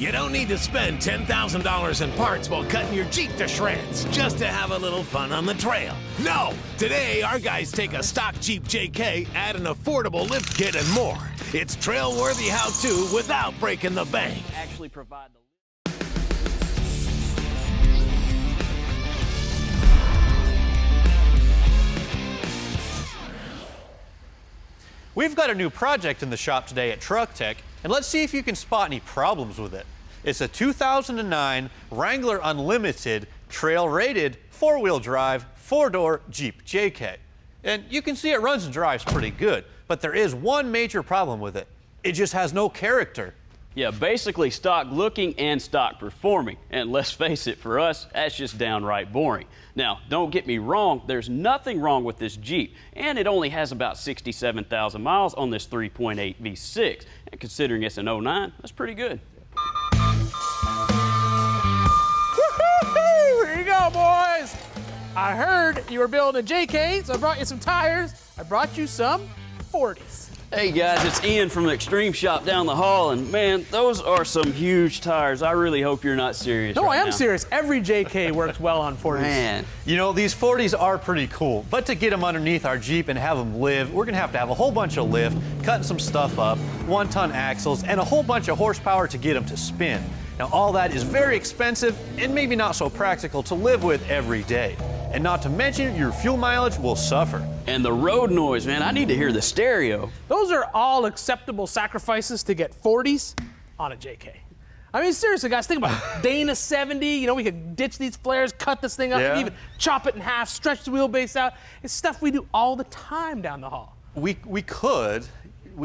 You don't need to spend $10,000 in parts while cutting your Jeep to shreds just to have a little fun on the trail. No! Today, our guys take a stock Jeep JK, add an affordable lift kit, and more. It's trail-worthy how-to without breaking the bank. Actually provide the We've got a new project in the shop today at Truck Tech, and let's see if you can spot any problems with it. It's a 2009 Wrangler Unlimited trail-rated four-wheel drive, four-door Jeep JK. And you can see it runs and drives pretty good, but there is one major problem with it. It just has no character. Yeah, basically stock looking and stock performing. And let's face it, for us, that's just downright boring. Now, don't get me wrong, there's nothing wrong with this Jeep, and it only has about 67,000 miles on this 3.8 V6. And considering it's an 09, that's pretty good. Woo-hoo-hoo! Here you go, boys. I heard you were building a JK, so I brought you some tires. I brought you some 40s. Hey guys, it's Ian from the Extreme Shop down the hall, and man, those are some huge tires. I really hope you're not serious. No, right I am now. serious. Every JK works well on 40s. Man. You know, these 40s are pretty cool, but to get them underneath our Jeep and have them live, we're gonna have to have a whole bunch of lift, cutting some stuff up, 1-ton axles, and a whole bunch of horsepower to get them to spin. Now, all that is very expensive and maybe not so practical to live with every day. And not to mention, your fuel mileage will suffer. And the road noise, man, I need to hear the stereo. Those are all acceptable sacrifices to get 40s on a JK. I mean, seriously, guys, think about it. Dana 70, you know, we could ditch these flares, cut this thing up, Yeah. and even chop it in half, stretch the wheelbase out. It's stuff we do all the time down the hall. We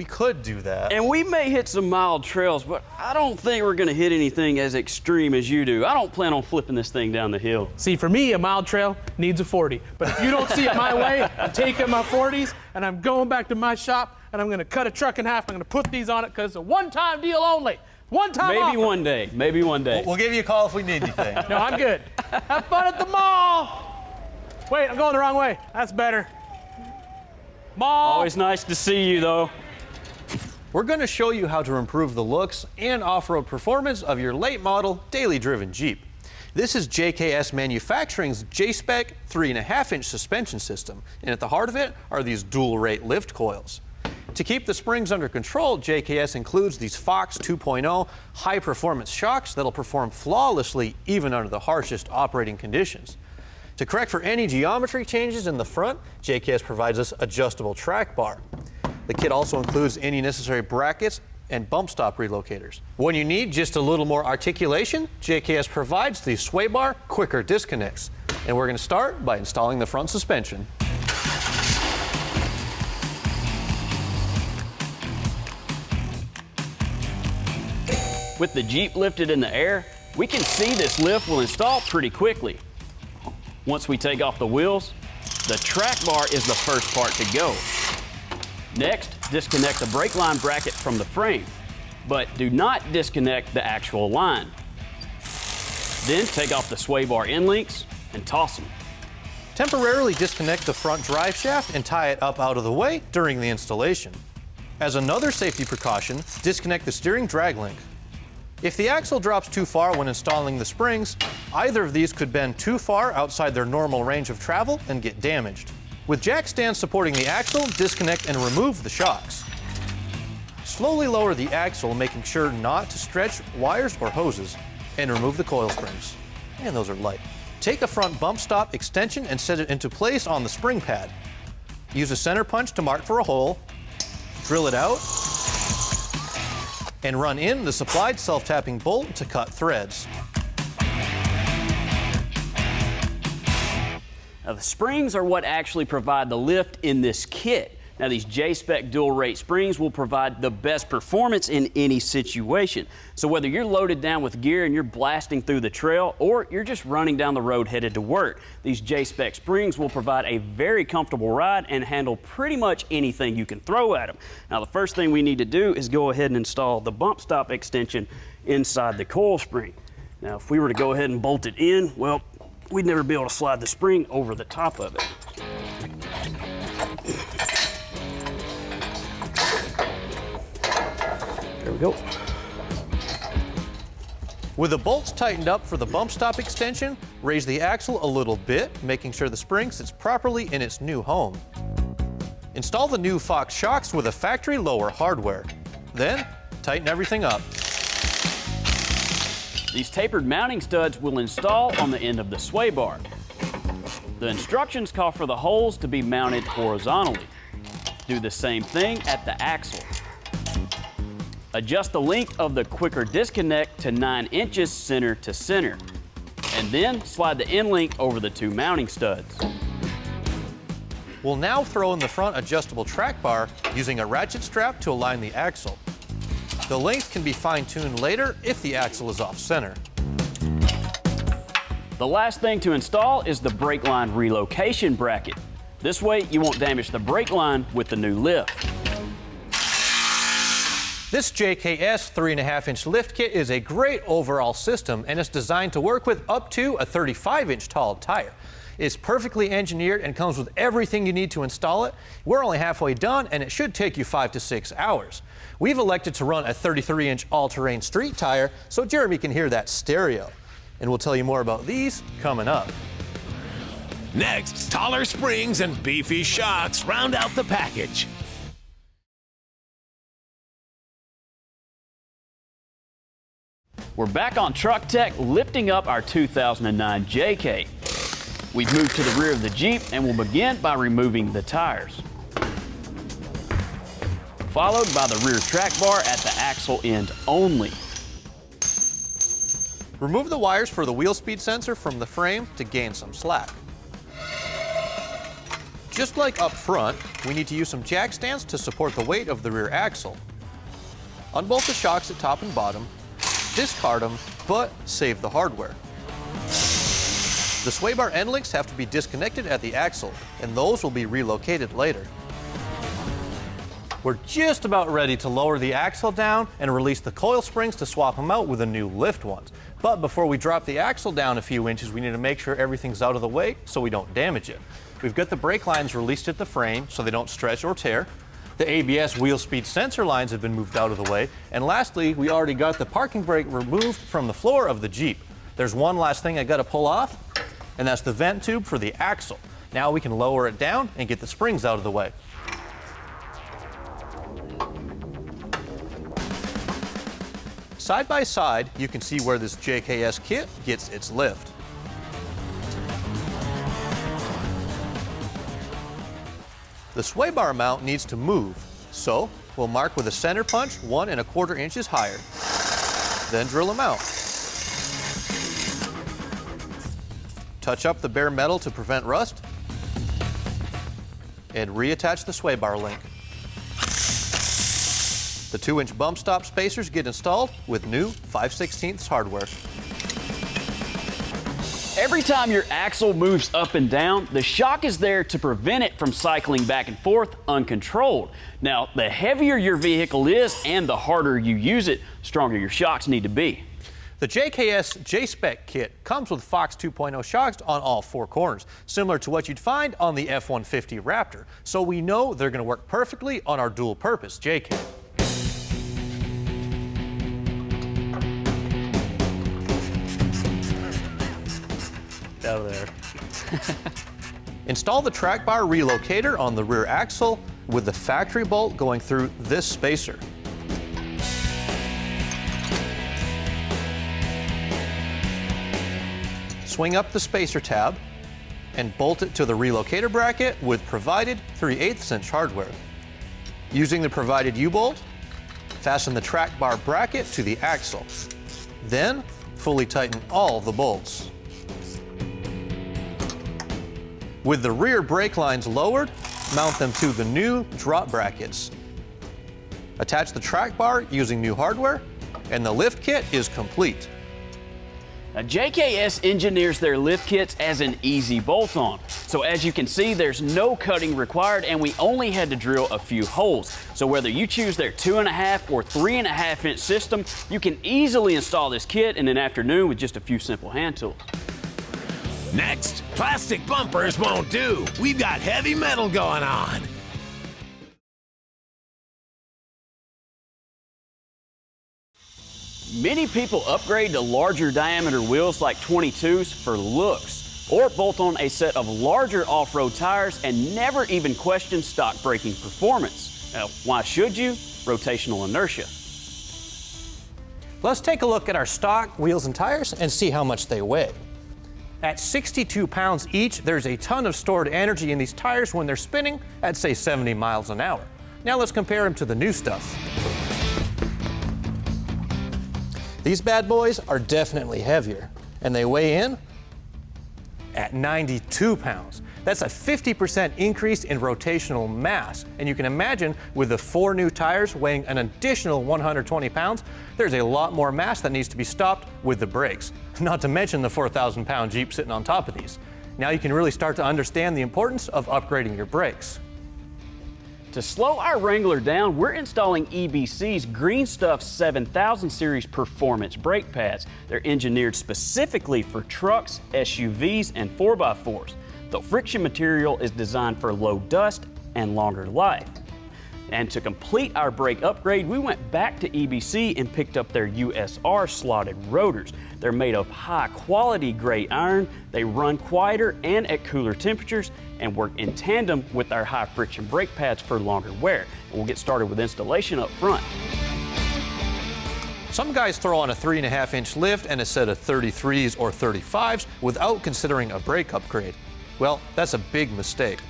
could do that. And we may hit some mild trails, but I don't think we're gonna hit anything as extreme as you do. I don't plan on flipping this thing down the hill. See, for me, a mild trail needs a 40. But if you don't see it my way, I'm taking my 40s, and I'm going back to my shop, and I'm gonna cut a truck in half, I'm gonna put these on it, because it's a one-time deal only. One-time Maybe offer. one day, maybe one day. We'll give you a call if we need anything. No, I'm good. Have fun at the mall. Wait, I'm going the wrong way. That's better. Mall. Always nice to see you, though. We're going to show you how to improve the looks and off-road performance of your late model, daily driven Jeep. This is JKS Manufacturing's J-Spec 3.5-inch suspension system, and at the heart of it are these dual-rate lift coils. To keep the springs under control, JKS includes these Fox 2.0 high-performance shocks that'll perform flawlessly even under the harshest operating conditions. To correct for any geometry changes in the front, JKS provides us adjustable track bar. The kit also includes any necessary brackets and bump stop relocators. When you need just a little more articulation, JKS provides the sway bar quicker disconnects. And we're going to start by installing the front suspension. With the Jeep lifted in the air, we can see this lift will install pretty quickly. Once we take off the wheels, the track bar is the first part to go. Next, disconnect the brake line bracket from the frame, but do not disconnect the actual line. Then take off the sway bar end links and toss them. Temporarily disconnect the front drive shaft and tie it up out of the way during the installation. As another safety precaution, disconnect the steering drag link. If the axle drops too far when installing the springs, either of these could bend too far outside their normal range of travel and get damaged. With jack stands supporting the axle, disconnect and remove the shocks. Slowly lower the axle, making sure not to stretch wires or hoses, and remove the coil springs. And those are light. Take a front bump stop extension and set it into place on the spring pad. Use a center punch to mark for a hole, drill it out, and run in the supplied self-tapping bolt to cut threads. Now, the springs are what actually provide the lift in this kit. Now, these J-Spec dual-rate springs will provide the best performance in any situation. So whether you're loaded down with gear and you're blasting through the trail, or you're just running down the road headed to work, these J-Spec springs will provide a very comfortable ride and handle pretty much anything you can throw at them. Now, the first thing we need to do is go ahead and install the bump stop extension inside the coil spring. Now, if we were to go ahead and bolt it in, well, we'd never be able to slide the spring over the top of it. There we go. With the bolts tightened up for the bump stop extension, raise the axle a little bit, making sure the spring sits properly in its new home. Install the new Fox shocks with a factory lower hardware. Then, tighten everything up. These tapered mounting studs will install on the end of the sway bar. The instructions call for the holes to be mounted horizontally. Do the same thing at the axle. Adjust the length of the quicker disconnect to 9 inches center to center, and then slide the end link over the 2 mounting studs. We'll now throw in the front adjustable track bar using a ratchet strap to align the axle. The length can be fine-tuned later if the axle is off-center. The last thing to install is the brake line relocation bracket. This way you won't damage the brake line with the new lift. This JKS 3.5-inch lift kit is a great overall system, and it's designed to work with up to a 35-inch tall tire. It's perfectly engineered and comes with everything you need to install it. We're only halfway done, and it should take you 5 to 6 hours. We've elected to run a 33-inch all-terrain street tire so Jeremy can hear that stereo. And we'll tell you more about these coming up. Next, taller springs and beefy shocks round out the package. We're back on Truck Tech lifting up our 2009 JK. We've moved to the rear of the Jeep and we'll begin by removing the tires, followed by the rear track bar at the axle end only. Remove the wires for the wheel speed sensor from the frame to gain some slack. Just like up front, we need to use some jack stands to support the weight of the rear axle. Unbolt the shocks at top and bottom, discard them, but save the hardware. The sway bar end links have to be disconnected at the axle, and those will be relocated later. We're just about ready to lower the axle down and release the coil springs to swap them out with the new lift ones. But before we drop the axle down a few inches, we need to make sure everything's out of the way so we don't damage it. We've got the brake lines released at the frame so they don't stretch or tear. The ABS wheel speed sensor lines have been moved out of the way. And lastly, we already got the parking brake removed from the floor of the Jeep. There's one last thing I gotta pull off, and that's the vent tube for the axle. Now we can lower it down and get the springs out of the way. Side by side, you can see where this JKS kit gets its lift. The sway bar mount needs to move, so we'll mark with a center punch 1 1/4 inches higher. Then drill them out. Touch up the bare metal to prevent rust, and reattach the sway bar link. The 2-inch bump stop spacers get installed with new 5/16 hardware. Every time your axle moves up and down, the shock is there to prevent it from cycling back and forth uncontrolled. Now, the heavier your vehicle is and the harder you use it, stronger your shocks need to be. The JKS J-Spec kit comes with Fox 2.0 shocks on all 4 corners, similar to what you'd find on the F-150 Raptor. So we know they're going to work perfectly on our dual-purpose JK. Out of there. Install the track bar relocator on the rear axle with the factory bolt going through this spacer. Swing up the spacer tab and bolt it to the relocator bracket with provided 3/8 inch hardware. Using the provided U-bolt, fasten the track bar bracket to the axle. Then fully tighten all the bolts. With the rear brake lines lowered, mount them to the new drop brackets. Attach the track bar using new hardware, and the lift kit is complete. Now, JKS engineers their lift kits as an easy bolt-on. So as you can see, there's no cutting required, and we only had to drill a few holes. So whether you choose their 2.5 or 3.5 inch system, you can easily install this kit in an afternoon with just a few simple hand tools. Next, plastic bumpers won't do. We've got heavy metal going on. Many people upgrade to larger diameter wheels like 22s for looks, or bolt on a set of larger off-road tires and never even question stock braking performance. Now, why should you? Rotational inertia. Let's take a look at our stock wheels and tires and see how much they weigh. At 62 pounds each, there's a ton of stored energy in these tires when they're spinning at, say, 70 miles an hour. Now let's compare them to the new stuff. These bad boys are definitely heavier, and they weigh in at 92 pounds. That's a 50% increase in rotational mass. And you can imagine with the 4 new tires weighing an additional 120 pounds, there's a lot more mass that needs to be stopped with the brakes. Not to mention the 4,000-pound Jeep sitting on top of these. Now you can really start to understand the importance of upgrading your brakes. To slow our Wrangler down, we're installing EBC's GreenStuff 7000 series performance brake pads. They're engineered specifically for trucks, SUVs, and 4x4s. The friction material is designed for low dust and longer life. And to complete our brake upgrade, we went back to EBC and picked up their USR Slotted Rotors. They're made of high-quality gray iron. They run quieter and at cooler temperatures and work in tandem with our high-friction brake pads for longer wear. We'll get started with installation up front. Some guys throw on a 3.5-inch lift and a set of 33s or 35s without considering a brake upgrade. Well, that's a big mistake.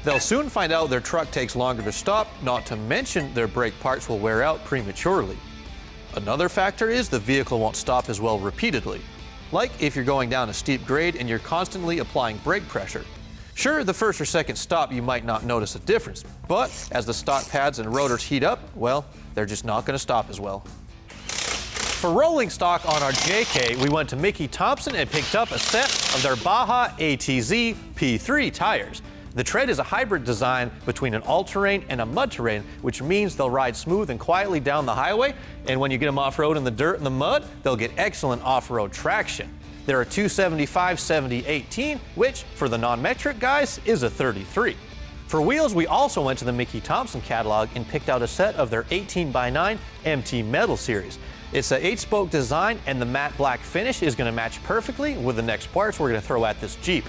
They'll soon find out their truck takes longer to stop, not to mention their brake parts will wear out prematurely. Another factor is the vehicle won't stop as well repeatedly. Like if you're going down a steep grade and you're constantly applying brake pressure. Sure, the first or second stop you might not notice a difference, but as the stock pads and rotors heat up, well, they're just not going to stop as well. For rolling stock on our JK, we went to Mickey Thompson and picked up a set of their Baja ATZ P3 tires. The tread is a hybrid design between an all-terrain and a mud-terrain, which means they'll ride smooth and quietly down the highway, and when you get them off-road in the dirt and the mud, they'll get excellent off-road traction. They're a 275/70/18, which, for the non-metric guys, is a 33. For wheels, we also went to the Mickey Thompson catalog and picked out a set of their 18x9 MT Metal series. It's an 8-spoke design, and the matte black finish is going to match perfectly with the next parts we're going to throw at this Jeep.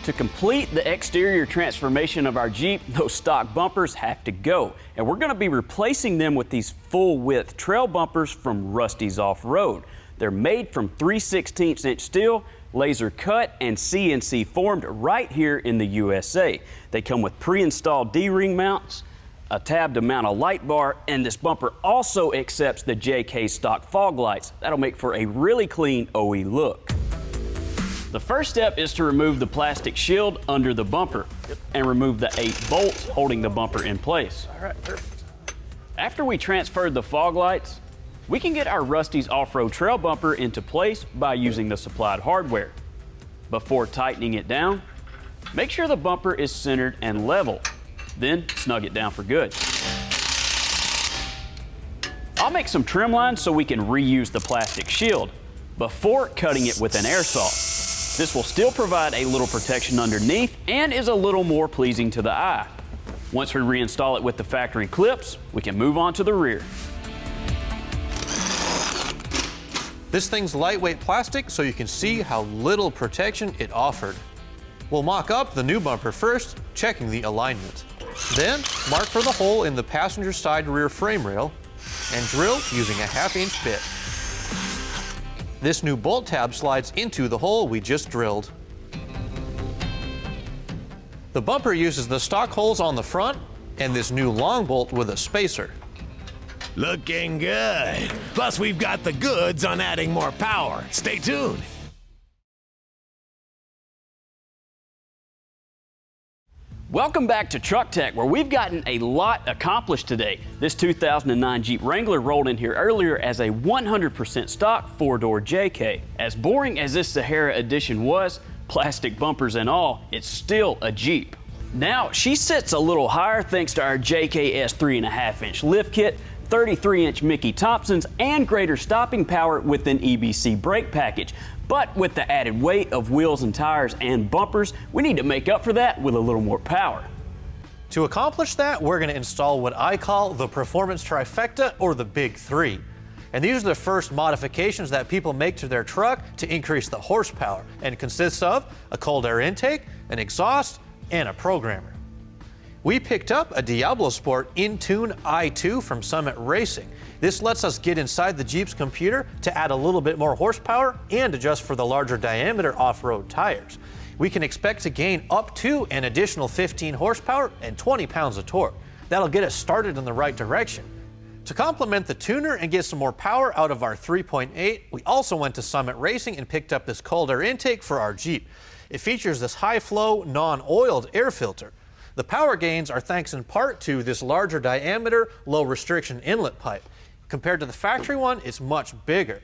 To complete the exterior transformation of our Jeep, those stock bumpers have to go. And we're going to be replacing them with these full-width trail bumpers from Rusty's Off-Road. They're made from 3/16" steel, laser cut, and CNC formed right here in the USA. They come with pre-installed D-ring mounts, a tab to mount a light bar, and this bumper also accepts the JK stock fog lights. That'll make for a really clean OE look. The first step is to remove the plastic shield under the bumper and remove the 8 bolts holding the bumper in place. All right, perfect. After we transferred the fog lights, we can get our Rusty's off-road trail bumper into place by using the supplied hardware. Before tightening it down, make sure the bumper is centered and level, then snug it down for good. I'll make some trim lines so we can reuse the plastic shield before cutting it with an air saw. This will still provide a little protection underneath and is a little more pleasing to the eye. Once we reinstall it with the factory clips, we can move on to the rear. This thing's lightweight plastic, so you can see how little protection it offered. We'll mock up the new bumper first, checking the alignment. Then, mark for the hole in the passenger side rear frame rail and drill using a 1/2-inch bit. This new bolt tab slides into the hole we just drilled. The bumper uses the stock holes on the front and this new long bolt with a spacer. Looking good. Plus, we've got the goods on adding more power. Stay tuned. Welcome back to Truck Tech, where we've gotten a lot accomplished today. This 2009 Jeep Wrangler rolled in here earlier as a 100% stock 4-door JK. As boring as this Sahara edition was, plastic bumpers and all, it's still a Jeep. Now, she sits a little higher thanks to our JKS 3.5-inch lift kit, 33-inch Mickey Thompsons, and greater stopping power with an EBC brake package. But with the added weight of wheels and tires and bumpers, we need to make up for that with a little more power. To accomplish that, we're going to install what I call the performance trifecta, or the big three. And these are the first modifications that people make to their truck to increase the horsepower, and consists of a cold air intake, an exhaust, and a programmer. We picked up a Diablo Sport inTune i2 from Summit Racing. This lets us get inside the Jeep's computer to add a little bit more horsepower and adjust for the larger diameter off-road tires. We can expect to gain up to an additional 15 horsepower and 20 pounds of torque. That'll get us started in the right direction. To complement the tuner and get some more power out of our 3.8, we also went to Summit Racing and picked up this cold air intake for our Jeep. It features this high-flow, non-oiled air filter. The power gains are thanks in part to this larger diameter, low-restriction inlet pipe. Compared to the factory one, it's much bigger.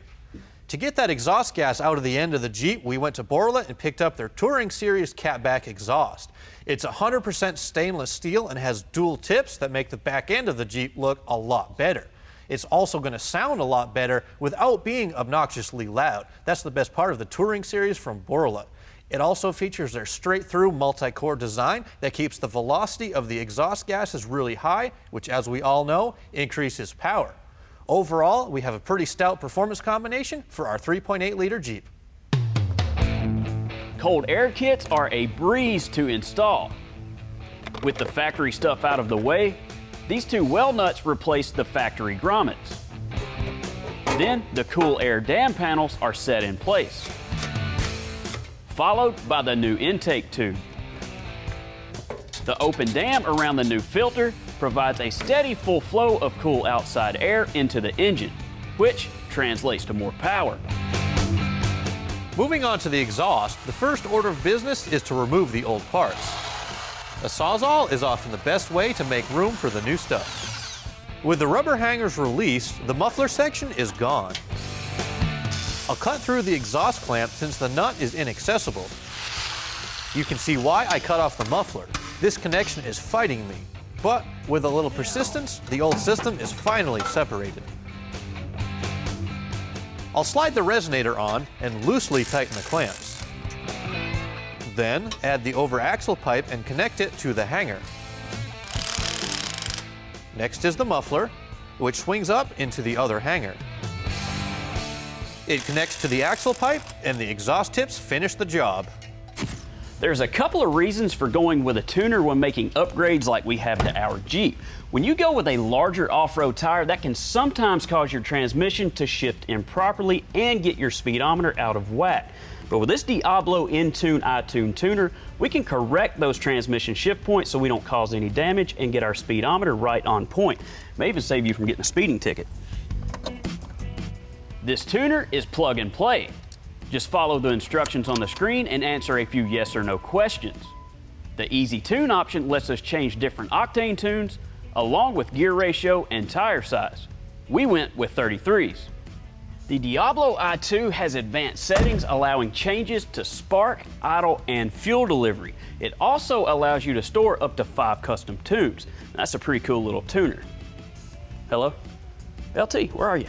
To get that exhaust gas out of the end of the Jeep, we went to Borla and picked up their Touring Series catback exhaust. It's 100% stainless steel and has dual tips that make the back end of the Jeep look a lot better. It's also going to sound a lot better without being obnoxiously loud. That's the best part of the Touring Series from Borla. It also features their straight-through multi-core design that keeps the velocity of the exhaust gases really high, which, as we all know, increases power. Overall, we have a pretty stout performance combination for our 3.8-liter Jeep. Cold air kits are a breeze to install. With the factory stuff out of the way, these two well nuts replace the factory grommets. Then the cool air dam panels are set in place, followed by the new intake tube. The open dam around the new filter provides a steady full flow of cool outside air into the engine, which translates to more power. Moving on to the exhaust, the first order of business is to remove the old parts. A Sawzall is often the best way to make room for the new stuff. With the rubber hangers released, the muffler section is gone. I'll cut through the exhaust clamp since the nut is inaccessible. You can see why I cut off the muffler. This connection is fighting me, but with a little persistence, the old system is finally separated. I'll slide the resonator on and loosely tighten the clamps. Then add the over-axle pipe and connect it to the hanger. Next is the muffler, which swings up into the other hanger. It connects to the axle pipe and the exhaust tips finish the job. There's a couple of reasons for going with a tuner when making upgrades like we have to our Jeep. When you go with a larger off-road tire, that can sometimes cause your transmission to shift improperly and get your speedometer out of whack. But with this Diablo inTune iTune tuner, we can correct those transmission shift points so we don't cause any damage and get our speedometer right on point. May even save you from getting a speeding ticket. This tuner is plug and play. Just follow the instructions on the screen and answer a few yes or no questions. The Easy Tune option lets us change different octane tunes along with gear ratio and tire size. We went with 33s. The Diablo i2 has advanced settings allowing changes to spark, idle, and fuel delivery. It also allows you to store up to 5 custom tunes. That's a pretty cool little tuner. Hello? LT, where are you?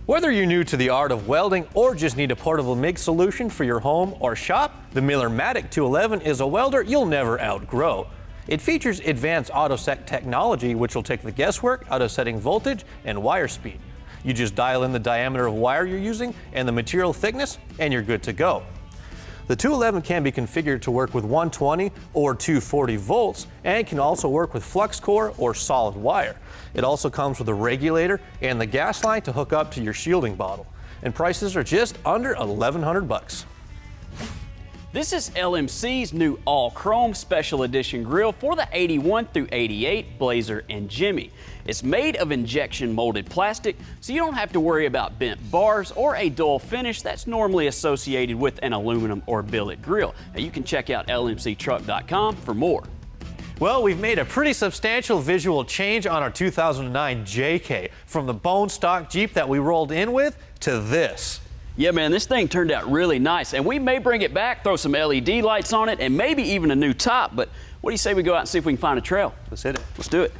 Whether you're new to the art of welding or just need a portable MIG solution for your home or shop, the Miller-Matic 211 is a welder you'll never outgrow. It features advanced auto-set technology which will take the guesswork out of setting voltage and wire speed. You just dial in the diameter of wire you're using and the material thickness and you're good to go. The 211 can be configured to work with 120 or 240 volts and can also work with flux core or solid wire. It also comes with a regulator and the gas line to hook up to your shielding bottle. And prices are just under $1,100. This is LMC's new all-chrome special edition grill for the 81 through 88 Blazer and Jimmy. It's made of injection molded plastic, so you don't have to worry about bent bars or a dull finish that's normally associated with an aluminum or billet grill. Now you can check out lmctruck.com for more. Well, we've made a pretty substantial visual change on our 2009 JK, from the bone stock Jeep that we rolled in with to this. Yeah, man, this thing turned out really nice, and we may bring it back, throw some LED lights on it, and maybe even a new top, but what do you say we go out and see if we can find a trail? Let's hit it. Let's do it.